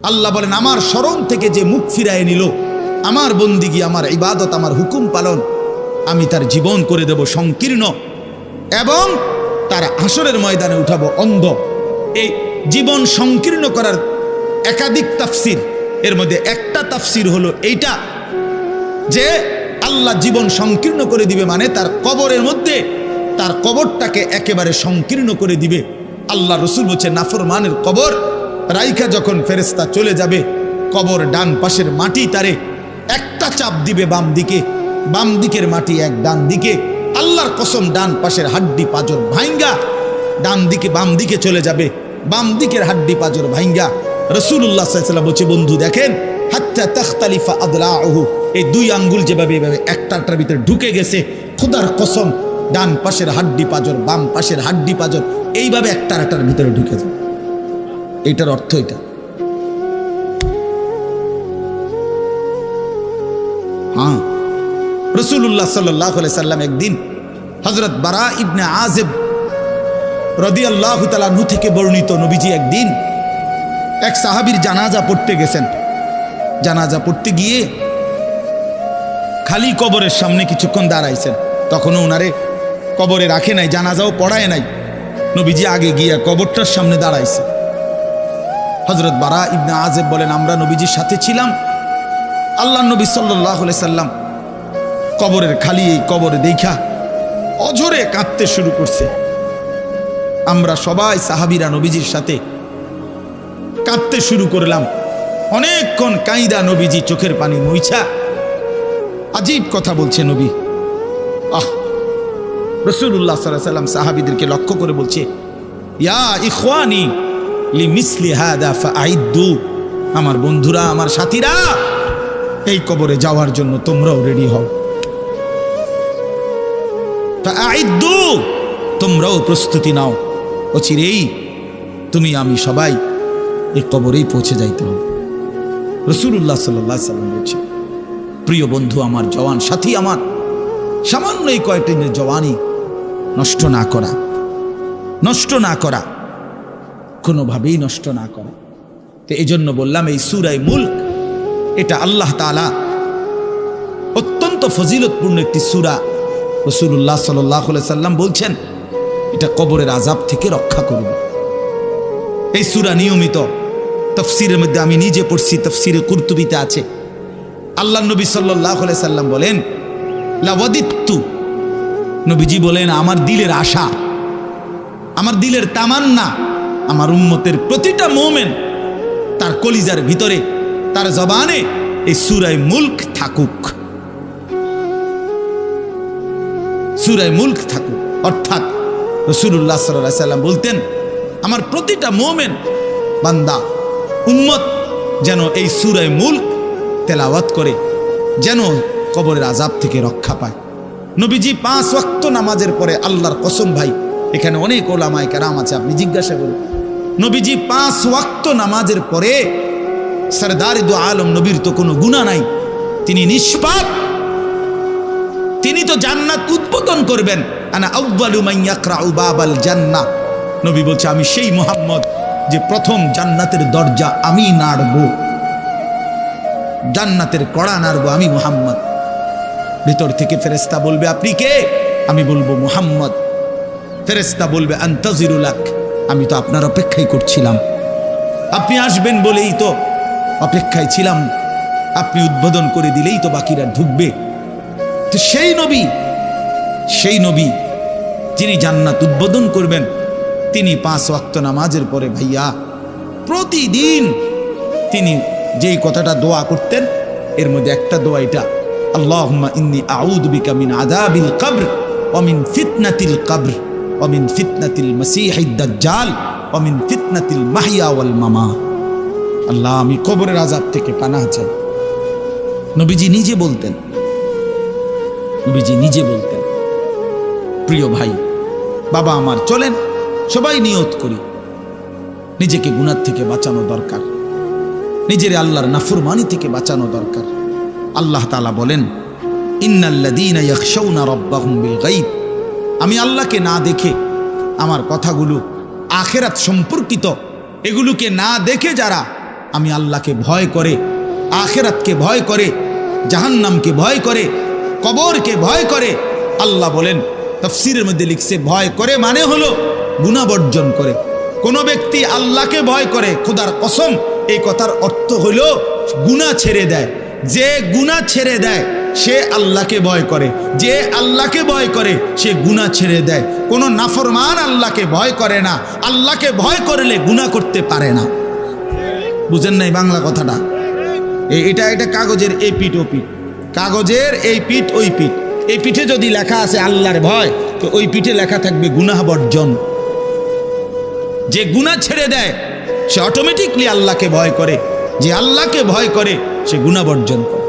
আল্লাহ বলেন আমার শরণ থেকে যে মুখ ফিরায় নিল, আমার বন্দিগি, আমার ইবাদত, আমার হুকুম পালন, আমি তার জীবন করে দেব সংকীর্ণ এবং তার হাসরের ময়দানে উঠাবো অন্ধ। এই জীবন সংকীর্ণ করার একাধিক তাফসির, এর মধ্যে একটা তাফসির হলো এইটা যে আল্লাহ জীবন সংকীর্ণ করে দিবে মানে তার কবরের মধ্যে তার কবরটাকে একেবারে সংকীর্ণ করে দিবে। আল্লাহ রসুল বলছে নাফরমানের কবর রাইখা যখন ফেরেশতা চলে যাবে, কবর ডান পাশের মাটি তারে একটা চাপ দিবে বাম দিকে, বাম দিকের মাটি এক ডান দিকে। আল্লাহর কসম ডান পাশের হাড্ডি পাজর ভাঙ্গা ডান দিকে বাম দিকে চলে যাবে, বাম দিকের হাড্ডি পাজর ভাঙ্গা। রাসূলুল্লাহ সাল্লাল্লাহু আলাইহি ওয়াসাল্লাম বলছে বন্ধু দেখেন হাত্তা তাখতালিফা আদলাউহু, এই দুই আঙ্গুল যেভাবে এভাবে একটার ভিতরে ঢুকে গেছে, খোদার কসম ডান পাশের হাড্ডি পাজর বাম পাশের হাড্ডি পাজর এইভাবে একটার ভিতরে ঢুকে যায়। এইটার অর্থ এটা। হ্যাঁ, রাসূলুল্লাহ সাল্লাল্লাহু আলাইহি সাল্লাম একদিন হযরত বারা ইবনে আযিব রাদিয়াল্লাহু তাআলা আনহু থেকে বর্ণিত, নবীজি একদিন এক সাহাবীর জানাজা পড়তে গেছেন। জানাজা পড়তে গিয়ে খালি কবরের সামনে কিছুক্ষণ দাঁড়াইছেন, তখনও ওনারে কবরে রাখে নাই, জানাজাও পড়ায় নাই। নবীজি আগে গিয়ে কবরটার সামনে দাঁড়াইছে। হযরত বারা ইবনে আযিব বলেন আমরা নবীজির সাথে ছিলাম। আল্লাহ নবী সাল্লাল্লাহু আলাইহি সাল্লাম কবরের খালি এই কবরে দেখা অঝরে কাঁদতে শুরু করছে। আমরা সবাই সাহাবীরা নবীজির সাথে কাঁদতে শুরু করলাম। অনেকক্ষণ কাইদা নবীজি চোখের পানি মুইছা আজীব কথা বলছে নবী। রাসূলুল্লাহ সাল্লাল্লাহু আলাইহি সাল্লাম সাহাবীদেরকে লক্ষ্য করে বলছে ইয়া ইখওয়ানি লিমিসলি হাদা ফাআইদ্দু, আমার বন্ধুরা আমার সাথীরা এই কবরে যাওয়ার জন্য তোমরাও রেডি হও। ফাআইদ্দু, তোমরাও প্রস্তুতি নাও, অচিরেই তুমি আমি সবাই এই কবরেই পৌঁছে যাইতে হবে। রাসূলুল্লাহ সাল্লাল্লাহু আলাইহি সাল্লাম বলছে প্রিয় বন্ধু আমার, জওয়ান সাথী আমার, সামান্য এই কয়েকটা দিনের জওয়ানি নষ্ট না করা, নষ্ট না করা, কোনোভাবেই নষ্ট না করা। তো এই জন্য বললাম এই সূরা মুলক এটা আল্লাহ তাআলা অত্যন্ত ফজিলতপূর্ণ একটি সূরা। রাসূলুল্লাহ সাল্লাল্লাহু আলাইহি সাল্লাম বলছেন এটা কবরের আযাব থেকে রক্ষা করবে। এই সূরা নিয়মিত তাফসীরের মধ্যে আমি নিজে পড়ছি, তাফসীরে কুরতুবীতে আছে। আল্লাহ নবী সাল্লাল্লাহু আলাইহি সাল্লাম বলেন লাওয়াদিত্তু, নবীজি বলেন আমার দিলের আশা, আমার দিলের তামান্না, আমার উম্মতের প্রতিটা মুমিন তার কলিজার ভিতরে তার জবানে এই সূরা মুলক থাকুক, সূরা মুলক থাকুক। অর্থাৎ রাসূলুল্লাহ সাল্লাল্লাহু আলাইহি সাল্লাম বলতেন আমার প্রতিটা মুমিন বান্দা উম্মত যেন এই সূরা মুলক তেলাওয়াত করে, যেন কবরের আযাব থেকে রক্ষা পায়। নবীজি 5 ওয়াক্ত নামাজের পরে, আল্লাহর কসম ভাই এখানে অনেক ওলামায়ে কেরাম আছে, আপনি জিজ্ঞাসা করুন, নবীজি 5 ওয়াক্ত নামাজের পরে সরদার দু আলম নবীর তো কোনো গুনাহ নাই, তিনি নিষ্পাপ, তিনি তো জান্নাত উদ্বোধন করবেন। আনা আউয়ালু মান ইয়াকরাউ বাবাল জান্নাহ, নবী বলছে আমি সেই মুহাম্মদ যে প্রথম জান্নাতের দরজা আমি নাড়ব, জান্নাতের কড়া নাড়ব আমি মুহাম্মদ। ভিতর থেকে ফেরেশতা বলবে আপনি কে? আমি বলবো মুহাম্মদ। ফেরেশতা বলবে আনতাজিরু লাক, আমি তো আপনার অপেক্ষাই করছিলাম, আপনি আসবেন বলেই তো অপেক্ষায় ছিলাম, আপনি উদ্বোধন করে দিলেই তো বাকিরা ঢুকবে। তো সেই নবী যিনি জান্নাত উদ্বোধন করবেন, তিনি 5 ওয়াক্ত নামাজের পরে ভাইয়া প্রতিদিন তিনি যেই কথাটা দোয়া করতেন, এর মধ্যে একটা দোয়া এটা, আল্লাহুম্মা ইন্নী আউযু বিকা মিন আযাবিল কবর ওয়া মিন ফিতনাতিল কবর ওয়া মিন ফিতনাতিল মাসীহিদ দাজ্জাল ওয়া মিন ফিতনাতিল মাহইয়া ওয়াল মামাত। আল্লাহ আমি কবরের আযাব থেকে পানাহ চাই। নবীজি নিজে বলতেন, নবীজি নিজে বলতেন। প্রিয় ভাই বাবা আমার, চলেন সবাই নিয়ত করি, নিজেকে গুনাহ থেকে বাঁচানো দরকার, নিজের আল্লাহর নাফরমানি থেকে বাঁচানো দরকার। আল্লাহ তাআলা বলেন ইন্নাল্লাযীনা ইয়াখশাউনা রাব্বাহুম বিল গায়ব, আমি আল্লাহকে না দেখে আমার কথাগুলো আখিরাত সম্পর্কিত এগুলোকে না দেখে যারা আমি আল্লাহকে ভয় করে, আখিরাতকে ভয় করে, জাহান্নামকে ভয় করে, কবরকে ভয় করে। আল্লাহ বলেন, তাফসীরের মধ্যে লিখছে, ভয় করে মানে হলো গুনাহ বর্জন করে। কোন ব্যক্তি আল্লাহকে ভয় করে, খোদার কসম, এই কথার অর্থ হলো গুনাহ ছেড়ে দেয়। যে গুনাহ ছেড়ে দেয় সে আল্লাহকে ভয় করে, যে আল্লাহকে ভয় করে সে গুনাহ ছেড়ে দেয়। কোন নাফরমান আল্লাহকে ভয় করে না, আল্লাহকে ভয় করলে গুনাহ করতে পারে না। বুঝেন নাই বাংলা কথাটা? এটা কাগজের এই পিঠ ও পিঠ, কাগজের এই পিঠ ওই পিঠ। এই পিঠে যদি লেখা আছে আল্লাহর ভয়, তো ওই পিঠে লেখা থাকবে গুনাহ বর্জন। যে গুনাহ ছেড়ে দেয় সে অটোমেটিকলি আল্লাহকে ভয় করে, যে আল্লাহকে ভয় করে সে গুনাহ বর্জন করে।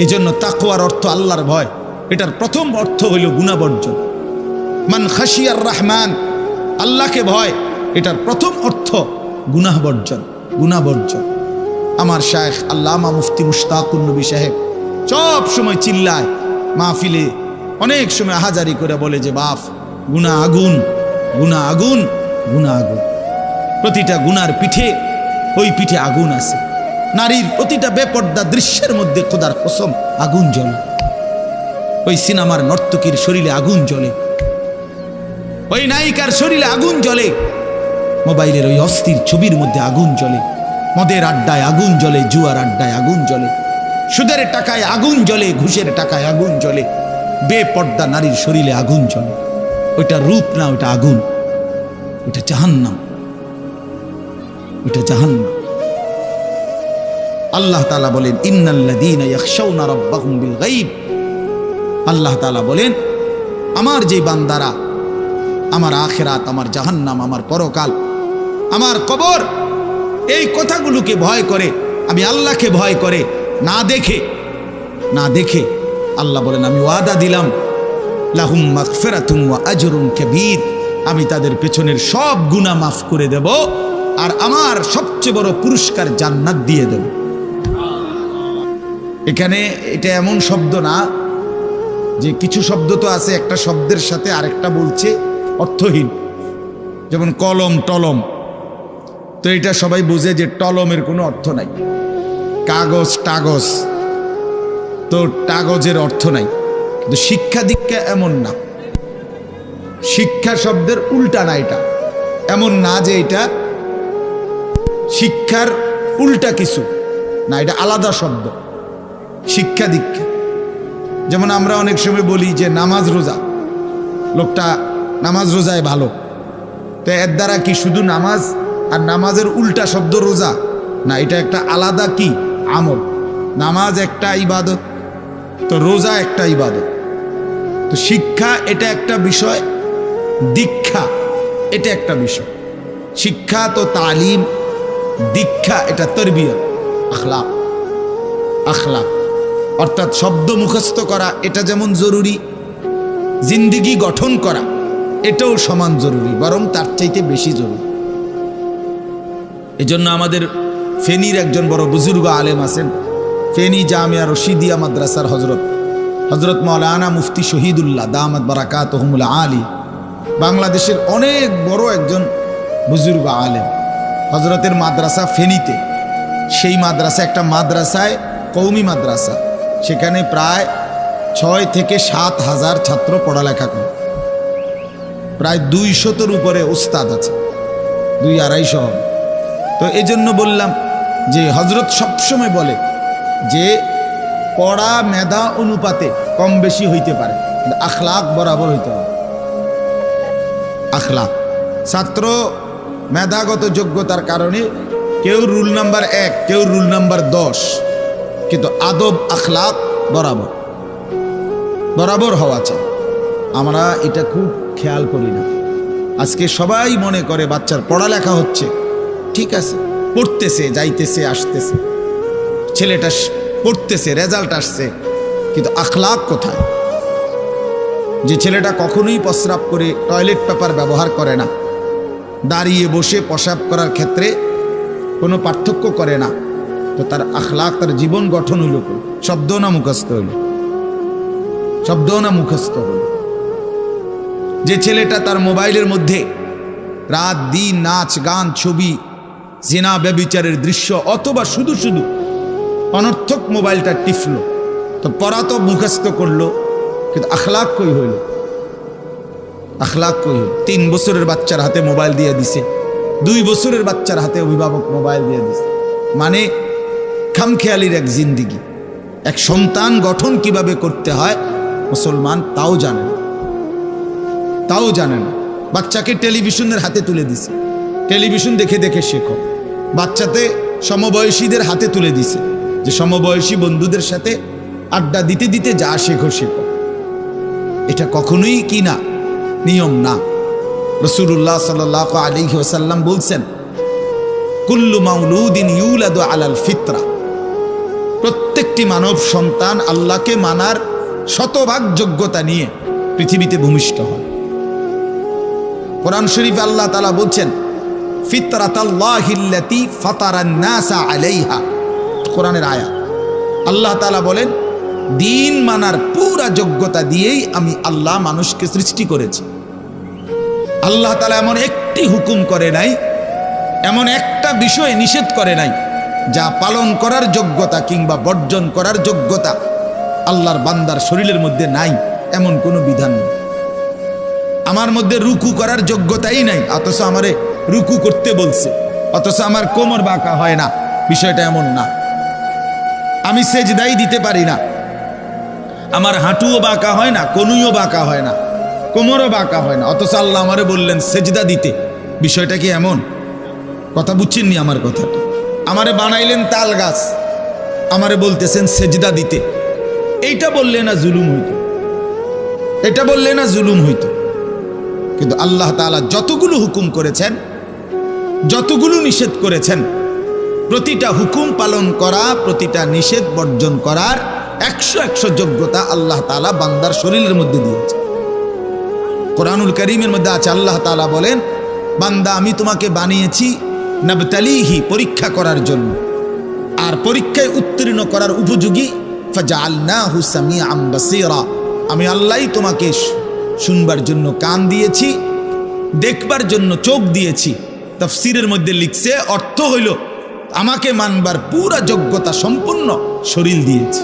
এই জন্য তাকওয়ার অর্থ আল্লাহর ভয়, এটার প্রথম অর্থ হইল গুনাহ বর্জন। মান খাশিয়ার রহমান, আল্লাহকে ভয়, এটার প্রথম অর্থ গুনাহ বর্জন, গুনাহ বর্জন। আমার শায়েখ আল্লামা মুফতি মুশতাকুর নবী সাহেব সব সময় চিল্লায় মাহফিলে, অনেক সময় আহাজারি করে বলে যে বাপ, গুনাহ আগুন, গুনাহ আগুন, গুনাহ আগুন। প্রতিটা গুনার পিঠে ওই পিঠে আগুন আছে। নারীর প্রতিটা বেপর্দা দৃশ্যের মধ্যে খোদার কসম আগুন জ্বলে। ওই সিনেমার নর্তকীর শরীরে আগুন জ্বলে, ওই নায়িকার শরীরে আগুন জ্বলে, মোবাইলের ওই অস্থির ছবির মধ্যে আগুন জ্বলে, মদের আড্ডায় আগুন জ্বলে, জুয়ার আড্ডায় আগুন জ্বলে, সুদের টাকায় আগুন জ্বলে, ঘুষের টাকায় আগুন জ্বলে, বেপর্দা নারীর শরীরে আগুন জ্বলে। ওইটা রূপ না, ওইটা আগুন, ওইটা জাহান্নাম, ওইটা জাহান্নাম। আল্লাহ তাআলা বলেন, ইন্নাল্লাযীনা ইয়াখশাউনা রাব্বাহুম বিল গায়ব। আল্লাহ তাআলা বলেন, আমার যে বান্দারা আমার আখিরাত, আমার জাহান্নাম, আমার পরকাল, আমার কবর, এই কথাগুলোকে ভয় করে, আমি আল্লাহকে ভয় করে, না দেখে, না দেখে, আল্লাহ বলেন আমি ওয়াদা দিলাম, লাহুম মাগফিরাতুন ওয়া আজরুন কাবীর, আমি তাদের পেছনের সব গুনাহ মাফ করে দেব, আর আমার সবচেয়ে বড় পুরস্কার জান্নাত দিয়ে দেব। এখানে এটা এমন শব্দ না যে কিছু শব্দ তো আছে একটা শব্দের সাথে আরেকটা বলছে অর্থহীন, যেমন কলম, টলম। তো এটা সবাই বুঝে যে টলমের কোনো অর্থ নাই। কাগজ, টাগজ, তো কাগজের অর্থ নাই। কিন্তু শিক্ষা দীক্ষা এমন না, শিক্ষা শব্দের উল্টা না। এটা এমন না যে এটা শিক্ষার উল্টা কিছু না, এটা আলাদা শব্দ। শিক্ষা দীক্ষা, যেমন আমরা অনেক সময় বলি যে নামাজ রোজা, লোকটা নামাজ রোজায় ভালো, তো এর দ্বারা কি শুধু নামাজ আর নামাজের উল্টা শব্দ রোজা না, এটা একটা আলাদা কি আমল। নামাজ একটা ইবাদত, তো রোজা একটা ইবাদত। তো শিক্ষা এটা একটা বিষয়, দীক্ষা এটা একটা বিষয়। শিক্ষা তো তালিম, দীক্ষা এটা তরবিয়ত, আখলাক। আখলাক অর্থাৎ শব্দ মুখস্থ করা এটা যেমন জরুরি, জিন্দেগি গঠন করা এটাও সমান জরুরি, বরং তার চাইতে বেশি জরুরি। এজন্য আমাদের ফেনীর একজন বড় বুজুর্গ আলেম আছেন, ফেনী জামিয়া রশিদিয়া মাদ্রাসার হজরত মাওলানা মুফতি শহীদুল্লাহ দামাত বারাকাতুহুমুল আলী, বাংলাদেশের অনেক বড় একজন বুজুর্গ আলেম। হজরতের মাদ্রাসা ফেনীতে, সেই মাদ্রাসা একটা মাদ্রাসায় কওমি মাদ্রাসা, সেখানে প্রায় 6 থেকে 7 হাজার ছাত্র পড়ালেখা করে, প্রায় 200-এর উপরে উস্তাদ আছে, 200-250 হবে। তো এই জন্য বললাম যে হজরত সবসময় বলে যে পড়া মেধা অনুপাতে কম বেশি হইতে পারে, কিন্তু আখলাক বরাবর হইতে হবে। আখলাক, ছাত্র মেধাগত যোগ্যতার কারণে কেউ রুল নাম্বার 1, কেউ রুল নাম্বার 10, কিন্তু আদব আখলাক বরাবর বরাবর হওয়া চাই। আমরা এটা খুব খেয়াল করি না। আজকে সবাই মনে করে বাচ্চার পড়ালেখা হচ্ছে, ঠিক আছে, পড়তেছে, যাইতেছে, আসতেছে, ছেলেটা পড়তেছে, রেজাল্ট আসছে, কিন্তু আখলাক কোথায়? যে ছেলেটা কখনোই প্রস্রাব করে টয়লেট পেপার ব্যবহার করে না, দাঁড়িয়ে বসে প্রস্রাব করার ক্ষেত্রে কোনো পার্থক্য করে না, তো তার আখলাক, তার জীবন গঠন হইল, শব্দ না মুখস্থ হইল? শব্দ না মুখস্থ হইল? যে ছেলেটা তার মোবাইলের মধ্যে রাত দিন নাচ গান ছবি জিনা ব্যভিচারের দৃশ্য, অথবা শুধু শুধু অনর্থক মোবাইলটা টিপলো, তো পড়া তো মুখস্থ করলো, কিন্তু আখলাক কই হইল? আখলাক কই হইল? 3 বছরের বাচ্চার হাতে মোবাইল দিয়ে দিছে, 2 বছরের বাচ্চার হাতে অভিভাবক মোবাইল দিয়ে দিছে। মানে খামখেয়ালির এক জিন্দিগি। এক সন্তান গঠন কিভাবে করতে হয় মুসলমান তাও জানেন, তাও জানেন। বাচ্চাকে টেলিভিশনের হাতে তুলে দিছে, টেলিভিশন দেখে দেখে শেখো। বাচ্চাতে সমবয়সীদের হাতে তুলে দিছে, যে সমবয়সী বন্ধুদের সাথে আড্ডা দিতে দিতে যা শেখো শেখো। এটা কখনোই কি না, নিয়ম না। রাসূলুল্লাহ সাল্লাল্লাহু আলাইহি ওয়াসাল্লাম বলছেন, কুল্লু মাউলুদিন ইউলাদু আলাল ফিতরা, প্রত্যেকটি মানব সন্তান আল্লাহকে মানার শতভাগ যোগ্যতা নিয়ে পৃথিবীতে ভূমিষ্ঠ হয়। কোরআন শরীফে আল্লাহ তাআলা বলছেন, ফিতরাতাল্লাহিল্লাতী ফাতারান নাসা আলাইহা, কোরআনের আয়াত। আল্লাহ তাআলা বলেন, দিন মানার পুরা যোগ্যতা দিয়েই আমি আল্লাহ মানুষকে সৃষ্টি করেছি। আল্লাহ তাআলা এমন একটি হুকুম করে নাই, এমন একটা বিষয় নিষেধ করে নাই যা পালন করার যোগ্যতা কিংবা বর্জন করার যোগ্যতা আল্লাহর বান্দার শরীরের মধ্যে নাই, এমন কোনো বিধান নেই। আমার মধ্যে রুকু করার যোগ্যতাই নাই, অথচ আমারে রুকু করতে বলছে, অথচ আমার কোমর বাঁকা হয় না, বিষয়টা এমন না। আমি সেজদাই দিতে পারি না, আমার হাঁটুও বাঁকা হয় না, কনুইও বাঁকা হয় না, কোমরও বাঁকা হয় না, অথচ আল্লাহ আমারে বললেন সেজদা দিতে। বিষয়টা কি এমন? কথা বুঝছেননি আমার কথাটা? আমারে বানাইলেন তাল গাছ, আমারে বলতেছেন সেজদা দিতে। এইটা বললে না জুলুম হইতো? এটা বললে না জুলুম হইতো? কিন্তু আল্লাহ তাআলা যতগুলো হুকুম করেছেন, যতগুলো নিষেধ করেছেন, প্রতিটা হুকুম পালন করা, প্রতিটা নিষেধ বর্জন করার 100 যোগ্যতা আল্লাহ তাআলা বান্দার শরীরের মধ্যে দিয়েছে। কোরআনুল কারীমের মধ্যে আছে, আল্লাহ তাআলা বলেন, বান্দা আমি তোমাকে বানিয়েছি নাবতালিহি, পরীক্ষা করার জন্য, আর পরীক্ষায় উত্তীর্ণ করার উপযোগী। ফাজআলনাহু সামিআন বাসীরা, আমি আল্লাহই তোমাকে শুনবার জন্য কান দিয়েছি, দেখবার জন্য চোখ দিয়েছি। তাফসীরের মধ্যে লিখছে, অর্থ হইল আমাকে মানবার পুরা যোগ্যতা সম্পূর্ণ শরীর দিয়েছি।